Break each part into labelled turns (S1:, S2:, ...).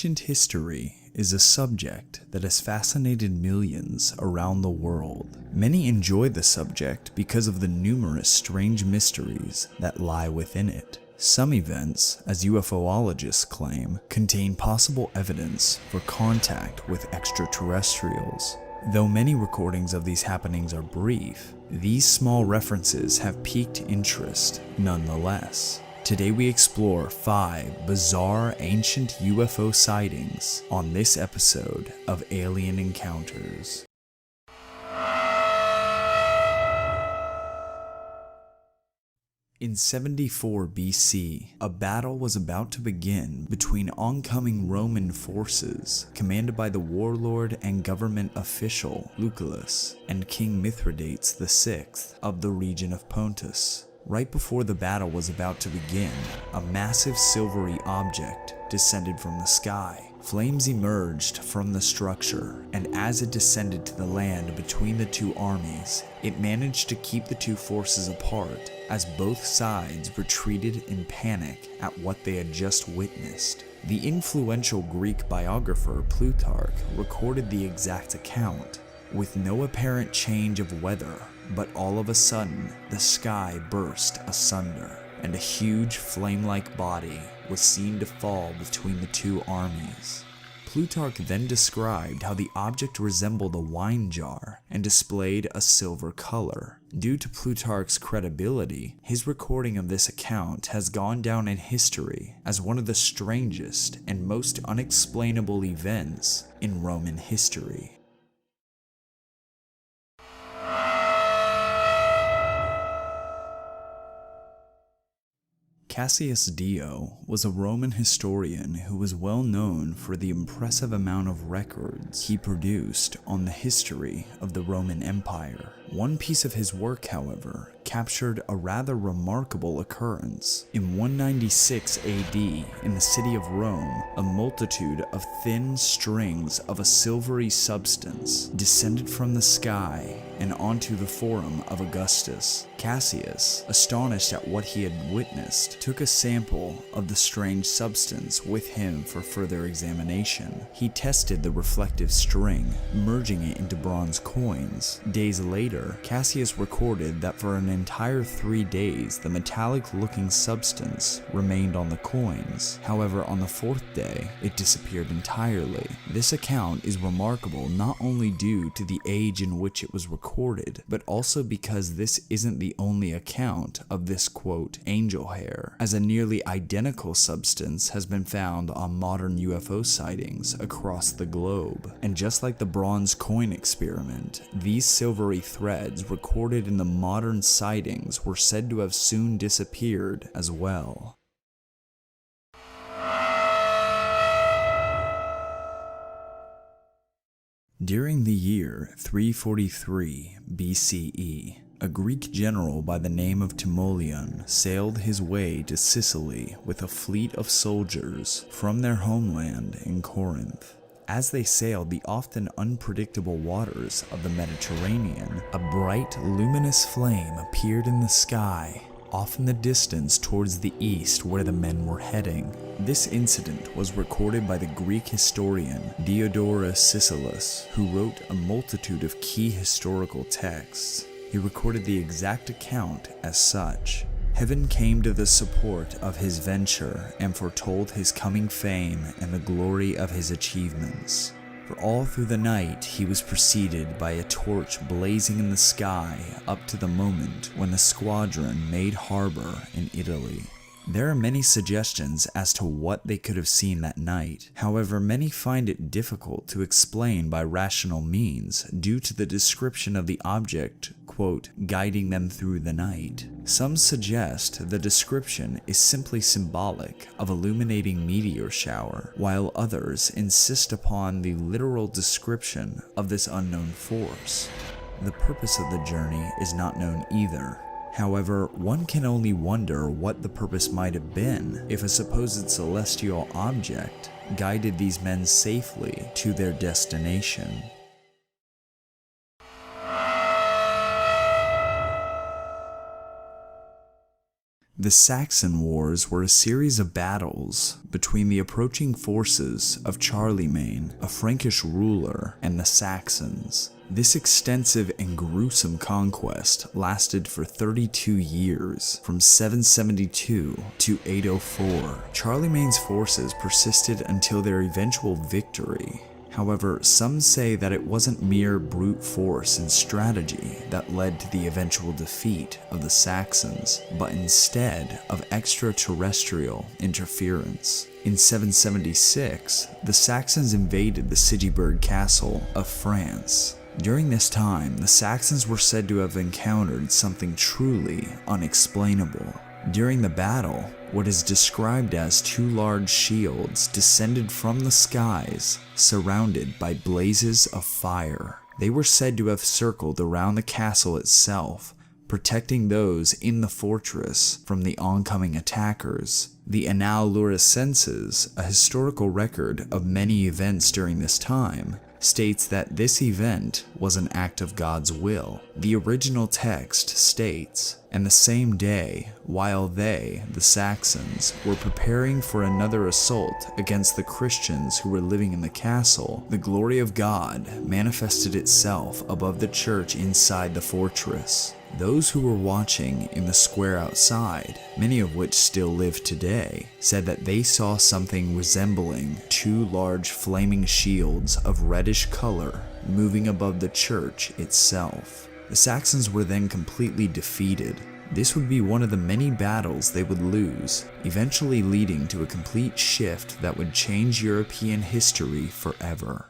S1: Ancient history is a subject that has fascinated millions around the world. Many enjoy the subject because of the numerous strange mysteries that lie within it. Some events, as UFOologists claim, contain possible evidence for contact with extraterrestrials. Though many recordings of these happenings are brief, these small references have piqued interest nonetheless. Today we explore 5 bizarre ancient UFO sightings on this episode of Alien Encounters. In 74 BC, a battle was about to begin between oncoming Roman forces, commanded by the warlord and government official Lucullus, and King Mithridates VI of the region of Pontus. Right before the battle was about to begin, a massive silvery object descended from the sky. Flames emerged from the structure, and as it descended to the land between the two armies, it managed to keep the two forces apart as both sides retreated in panic at what they had just witnessed. The influential Greek biographer Plutarch recorded the exact account. With no apparent change of weather, but all of a sudden, the sky burst asunder, and a huge flame-like body was seen to fall between the two armies. Plutarch then described how the object resembled a wine jar and displayed a silver color. Due to Plutarch's credibility, his recording of this account has gone down in history as one of the strangest and most unexplainable events in Roman history. Cassius Dio was a Roman historian who was well known for the impressive amount of records he produced on the history of the Roman Empire. One piece of his work, however, captured a rather remarkable occurrence. In 196 AD, in the city of Rome, a multitude of thin strings of a silvery substance descended from the sky and onto the Forum of Augustus. Cassius, astonished at what he had witnessed, took a sample of the strange substance with him for further examination. He tested the reflective string, merging it into bronze coins. Days later, Cassius recorded that for an entire 3 days, the metallic-looking substance remained on the coins. However, on the 4th day, it disappeared entirely. This account is remarkable not only due to the age in which it was recorded, but also because this isn't the only account of this, quote, angel hair, as a nearly identical substance has been found on modern UFO sightings across the globe. And just like the bronze coin experiment, these silvery threads recorded in the modern sightings were said to have soon disappeared as well. During the year 343 BCE, a Greek general by the name of Timoleon sailed his way to Sicily with a fleet of soldiers from their homeland in Corinth. As they sailed the often unpredictable waters of the Mediterranean, a bright, luminous flame appeared in the sky, off in the distance towards the east where the men were heading. This incident was recorded by the Greek historian Diodorus Siculus, who wrote a multitude of key historical texts. He recorded the exact account as such. Heaven came to the support of his venture and foretold his coming fame and the glory of his achievements. For all through the night he was preceded by a torch blazing in the sky up to the moment when the squadron made harbor in Italy. There are many suggestions as to what they could have seen that night. However, many find it difficult to explain by rational means due to the description of the object, quote, guiding them through the night. Some suggest the description is simply symbolic of illuminating meteor shower, while others insist upon the literal description of this unknown force. The purpose of the journey is not known either. However, one can only wonder what the purpose might have been if a supposed celestial object guided these men safely to their destination. The Saxon Wars were a series of battles between the approaching forces of Charlemagne, a Frankish ruler, and the Saxons. This extensive and gruesome conquest lasted for 32 years, from 772 to 804. Charlemagne's forces persisted until their eventual victory. However, some say that it wasn't mere brute force and strategy that led to the eventual defeat of the Saxons, but instead of extraterrestrial interference. In 776, the Saxons invaded the Sigisburg Castle of France. During this time, the Saxons were said to have encountered something truly unexplainable. During the battle, what is described as two large shields descended from the skies, surrounded by blazes of fire. They were said to have circled around the castle itself, protecting those in the fortress from the oncoming attackers. The Annales Lauricenses, a historical record of many events during this time, states that this event was an act of God's will. The original text states, "And the same day, while they, the Saxons, were preparing for another assault against the Christians who were living in the castle, the glory of God manifested itself above the church inside the fortress. Those who were watching in the square outside, many of which still live today, said that they saw something resembling two large flaming shields of reddish color moving above the church itself." The Saxons were then completely defeated. This would be one of the many battles they would lose, eventually leading to a complete shift that would change European history forever.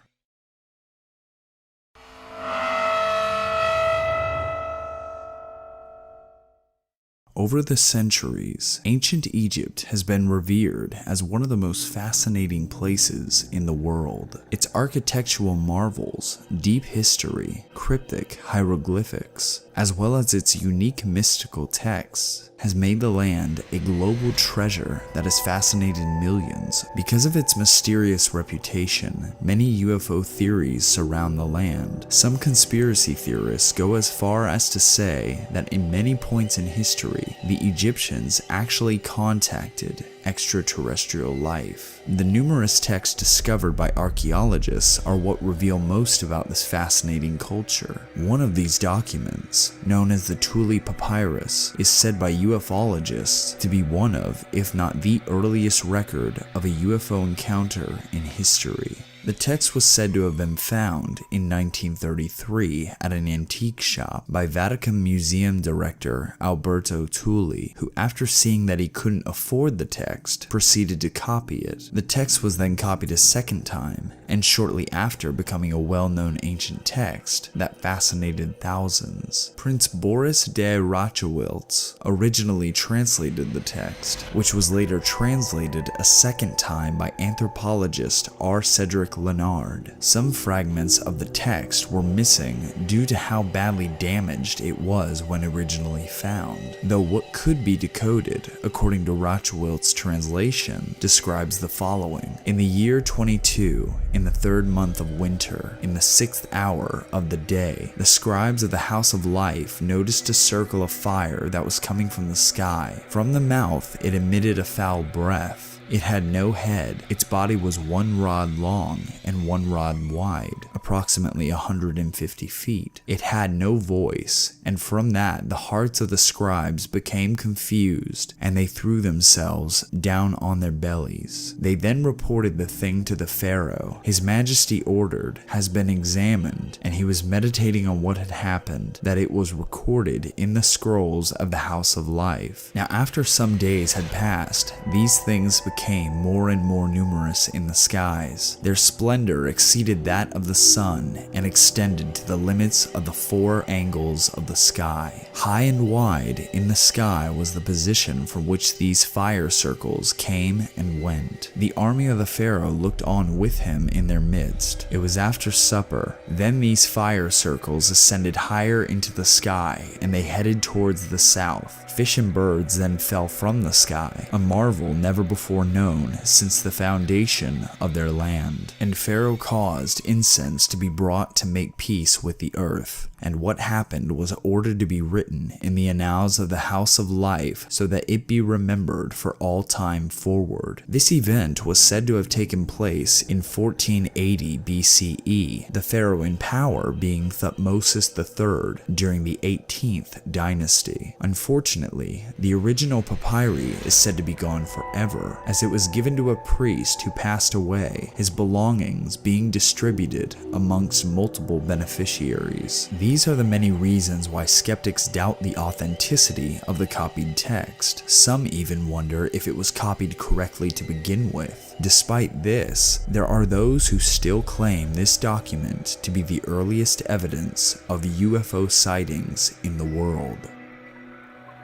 S1: Over the centuries, ancient Egypt has been revered as one of the most fascinating places in the world. Its architectural marvels, deep history, cryptic hieroglyphics, as well as its unique mystical texts, has made the land a global treasure that has fascinated millions. Because of its mysterious reputation, many UFO theories surround the land. Some conspiracy theorists go as far as to say that in many points in history, the Egyptians actually contacted extraterrestrial life. The numerous texts discovered by archaeologists are what reveal most about this fascinating culture. One of these documents, known as the Thule Papyrus, is said by ufologists to be one of, if not the earliest record of a UFO encounter in history. The text was said to have been found in 1933 at an antique shop by Vatican Museum director Alberto Tulli, who, after seeing that he couldn't afford the text, proceeded to copy it. The text was then copied a second time, and shortly after becoming a well-known ancient text that fascinated thousands. Prince Boris de Rachewiltz originally translated the text, which was later translated a second time by anthropologist R. Cedric Leonard. Some fragments of the text were missing due to how badly damaged it was when originally found, though what could be decoded, according to Rachewilt's translation, describes the following. In the year 22, in the third month of winter, in the 6th hour of the day, the scribes of the House of Life noticed a circle of fire that was coming from the sky. From the mouth it emitted a foul breath. It had no head. Its body was 1 rod long and 1 rod wide, approximately 150 feet. It had no voice, and from that the hearts of the scribes became confused, and they threw themselves down on their bellies. They then reported the thing to the Pharaoh. His Majesty ordered, has been examined, and he was meditating on what had happened, that it was recorded in the scrolls of the House of Life. Now after some days had passed, these things became more and more numerous in the skies. Their splendor exceeded that of the sun and extended to the limits of the 4 angles of the sky. High and wide in the sky was the position from which these fire circles came and went. The army of the Pharaoh looked on with him in their midst. It was after supper. Then these fire circles ascended higher into the sky, and they headed towards the south. Fish and birds then fell from the sky, a marvel never before known since the foundation of their land. And Pharaoh caused incense beings to be brought to make peace with the earth, and what happened was ordered to be written in the annals of the House of Life so that it be remembered for all time forward. This event was said to have taken place in 1480 BCE, the pharaoh in power being Thutmose III during the 18th dynasty. Unfortunately, the original papyri is said to be gone forever, as it was given to a priest who passed away, his belongings being distributed amongst multiple beneficiaries. These are the many reasons why skeptics doubt the authenticity of the copied text. Some even wonder if it was copied correctly to begin with. Despite this, there are those who still claim this document to be the earliest evidence of UFO sightings in the world.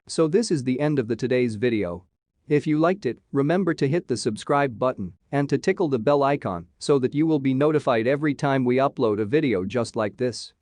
S2: So this is the end of today's video. If you liked it, remember to hit the subscribe button and to tickle the bell icon so that you will be notified every time we upload a video just like this.